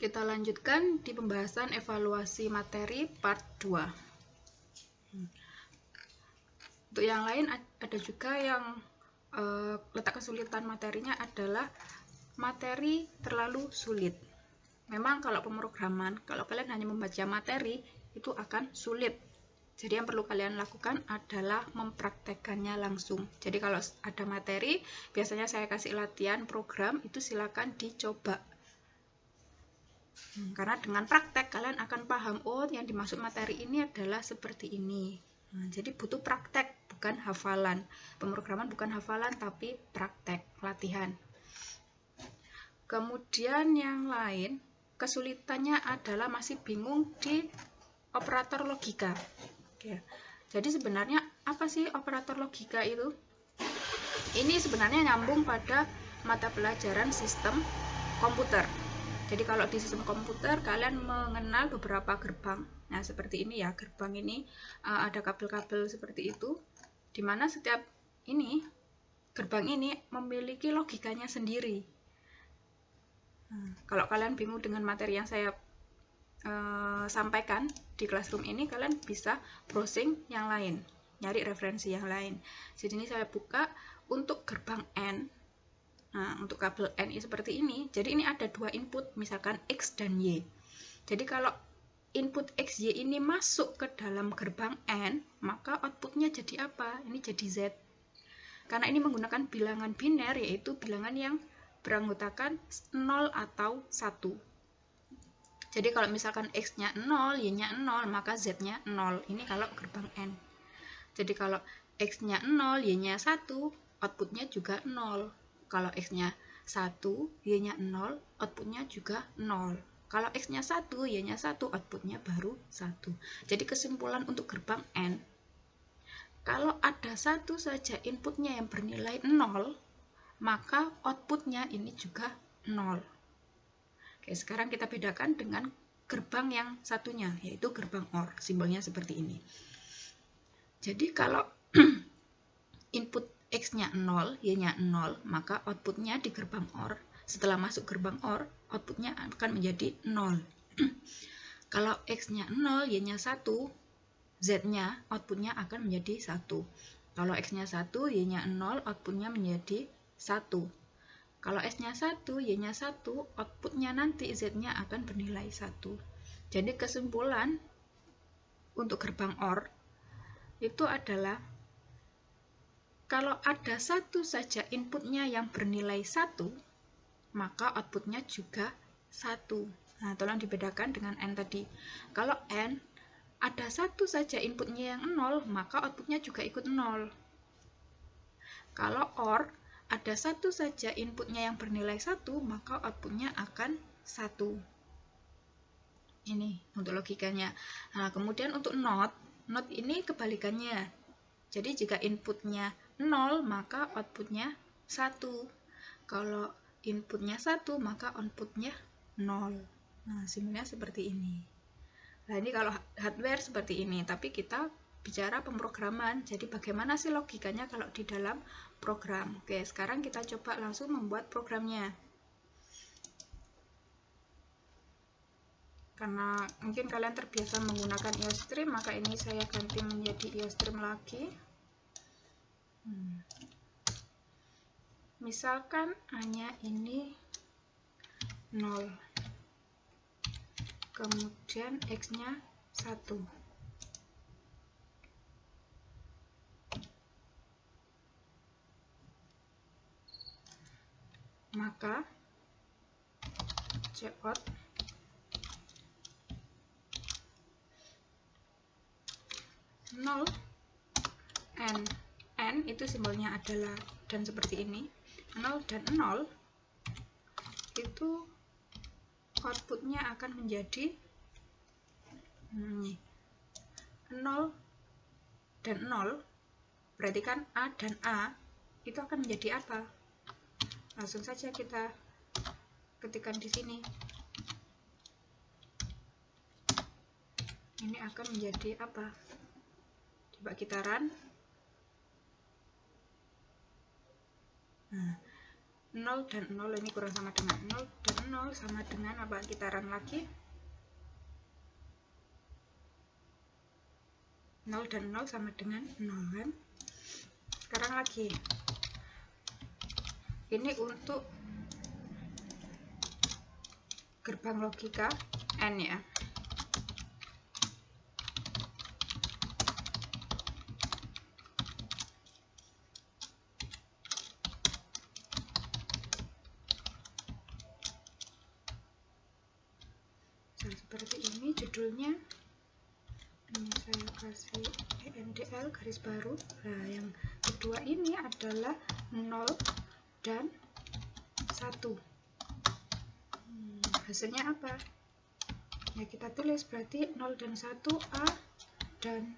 kita lanjutkan di pembahasan evaluasi materi part 2. Untuk yang lain ada juga yang letak kesulitan materinya adalah materi terlalu sulit. Memang kalau pemrograman, kalau kalian hanya membaca materi, itu akan sulit. Jadi yang perlu kalian lakukan adalah mempraktekkannya langsung. Jadi kalau ada materi, biasanya saya kasih latihan program, itu silakan dicoba. Karena dengan praktek kalian akan paham, oh yang dimaksud materi ini adalah seperti ini. Jadi butuh praktek, bukan hafalan. Pemrograman bukan hafalan, tapi praktek, latihan. Kemudian yang lain, kesulitannya adalah masih bingung di operator logika. Oke. Jadi sebenarnya apa sih operator logika itu? Ini sebenarnya nyambung pada mata pelajaran sistem komputer. Jadi kalau di sistem komputer kalian mengenal beberapa gerbang. Nah seperti ini ya, gerbang ini ada kabel-kabel seperti itu, dimana setiap ini gerbang ini memiliki logikanya sendiri. Kalau kalian bingung dengan materi yang saya sampaikan di classroom ini, kalian bisa browsing yang lain, nyari referensi yang lain. Jadi ini saya buka untuk gerbang N. Nah, untuk kabel N seperti ini, jadi ini ada dua input, misalkan X dan Y. Jadi kalau input X, Y ini masuk ke dalam gerbang N, maka outputnya jadi apa? Ini jadi Z. Karena ini menggunakan bilangan biner, yaitu bilangan yang beranggotakan 0 atau 1. Jadi kalau misalkan X-nya 0, Y-nya 0, maka Z-nya 0. Ini kalau gerbang N. Jadi kalau X-nya 0, Y-nya 1, outputnya juga 0. Kalau X-nya 1, Y-nya 0, outputnya juga 0. Kalau X-nya 1, Y-nya 1, outputnya baru 1. Jadi kesimpulan untuk gerbang N, kalau ada satu saja inputnya yang bernilai 0, maka outputnya ini juga 0. Oke, sekarang kita bedakan dengan gerbang yang satunya, yaitu gerbang OR. Simbolnya seperti ini. Jadi kalau input X-nya 0, Y-nya 0, maka outputnya di gerbang OR, setelah masuk gerbang OR, outputnya akan menjadi 0. Kalau X-nya 0, Y-nya 1, Z-nya, outputnya akan menjadi 1. Kalau X-nya 1, Y-nya 0, outputnya menjadi 1. Kalau S-nya 1, Y-nya 1, outputnya nanti Z-nya akan bernilai 1. Jadi kesimpulan untuk gerbang OR itu adalah kalau ada satu saja inputnya yang bernilai 1, maka outputnya juga 1. Nah, tolong dibedakan dengan N tadi. Kalau N, ada satu saja inputnya yang 0, maka outputnya juga ikut 0. Kalau OR, ada satu saja inputnya yang bernilai 1, maka outputnya akan 1. Ini untuk logikanya. Nah, kemudian untuk NOT ini kebalikannya. Jadi jika inputnya 0, maka outputnya 1. Kalau inputnya 1, maka outputnya 0. Nah, simbolnya seperti ini. Nah, ini kalau hardware seperti ini, tapi kita bicara pemrograman. Jadi bagaimana sih logikanya kalau di dalam program? Oke, sekarang kita coba langsung membuat programnya. Karena mungkin kalian terbiasa menggunakan IOStream, maka ini saya ganti menjadi IOStream lagi. Misalkan hanya ini 0, kemudian X-nya 1. Maka cout nol N itu simbolnya adalah dan seperti ini, 0 dan 0 itu outputnya akan menjadi 0 dan 0, berarti kan A dan A itu akan menjadi apa? Langsung saja kita ketikkan di sini. Ini akan menjadi apa? Coba kita run. Nah, 0 dan 0 ini kurang sama dengan 0 dan 0 sama dengan apa? Kita run lagi. 0 dan 0 sama dengan 0 kan. Sekarang lagi. Ini untuk gerbang logika AND ya. Seperti ini judulnya. Ini saya kasih ENDL garis baru. Nah, yang kedua ini adalah 0 dan 1. Hasilnya apa? Ya kita tulis berarti 0 dan 1 A dan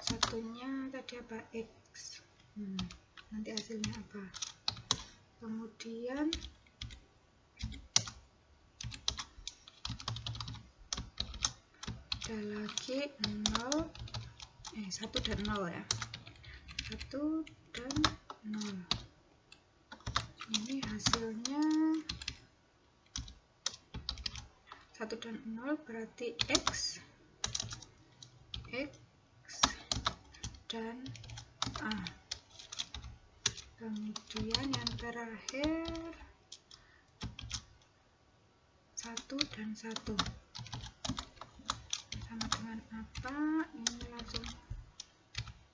satunya tadi apa? X. Nanti hasilnya apa? Kemudian ada lagi 1 dan 0 ya. 1 dan 0. Ini hasilnya 1 dan 0 berarti X dan A. Kemudian yang terakhir 1 dan 1 sama dengan apa? Ini langsung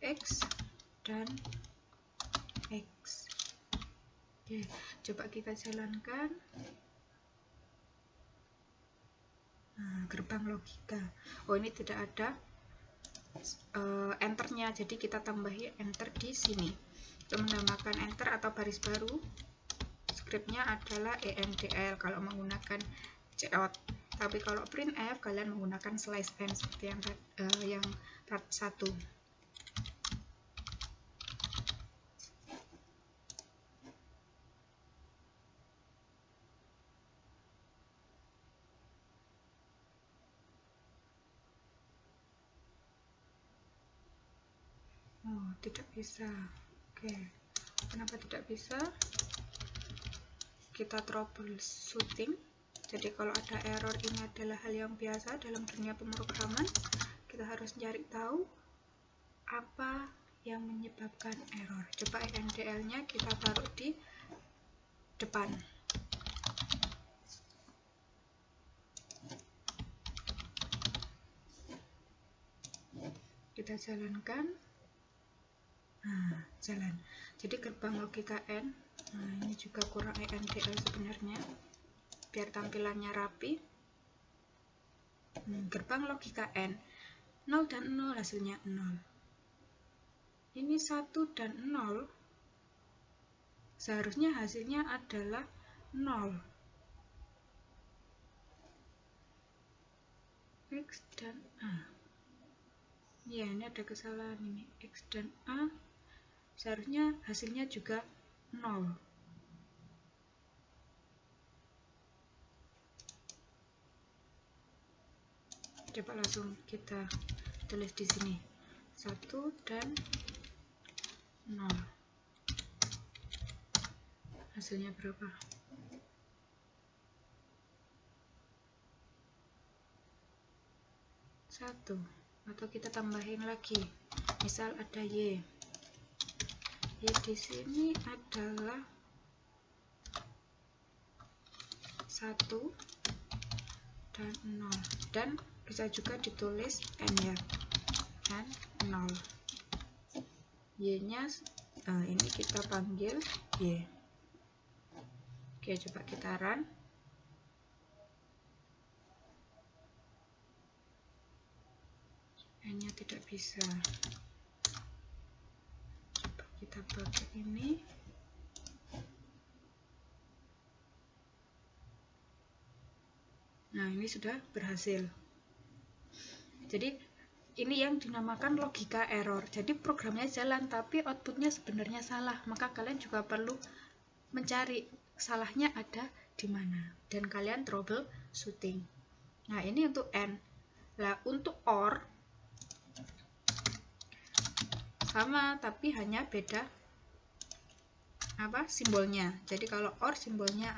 X dan X. Oke, coba kita jalankan. Nah, gerbang logika. Oh, ini tidak ada enternya, jadi kita tambahin enter di sini. Untuk menambahkan enter atau baris baru, scriptnya adalah ENDL kalau menggunakan cout. Tapi kalau printf kalian menggunakan slice n seperti yang part 1. Oh, tidak bisa. Oke. Kenapa tidak bisa? Kita troubleshooting. Jadi kalau ada error, ini adalah hal yang biasa dalam dunia pemrograman. Kita harus cari tahu apa yang menyebabkan error. Coba ENDL-nya kita taruh di depan. Kita jalankan. Nah, jalan. Jadi gerbang logika N. Nah, ini juga kurang ENDL sebenarnya, biar tampilannya rapi. Gerbang logika N 0 dan 0 hasilnya 0. Ini 1 dan 0, seharusnya hasilnya adalah 0. X dan A. Ya, ini ada kesalahan ini. X dan A seharusnya hasilnya juga 0. Coba langsung kita tulis di sini 1 dan 0. Hasilnya berapa? 1. Atau kita tambahin lagi. Misal ada Y. Y di sini adalah 1 dan 0. Dan bisa juga ditulis N ya, N 0. Y nya ini kita panggil Y. Oke, coba kita run. N nya tidak bisa. Coba kita pakai ini. Nah, ini sudah berhasil. Jadi ini yang dinamakan logika error. Jadi programnya jalan tapi outputnya sebenarnya salah. Maka kalian juga perlu mencari salahnya ada di mana. Dan kalian troubleshooting. Nah, ini untuk N. Nah, untuk OR sama tapi hanya beda simbolnya. Jadi kalau OR simbolnya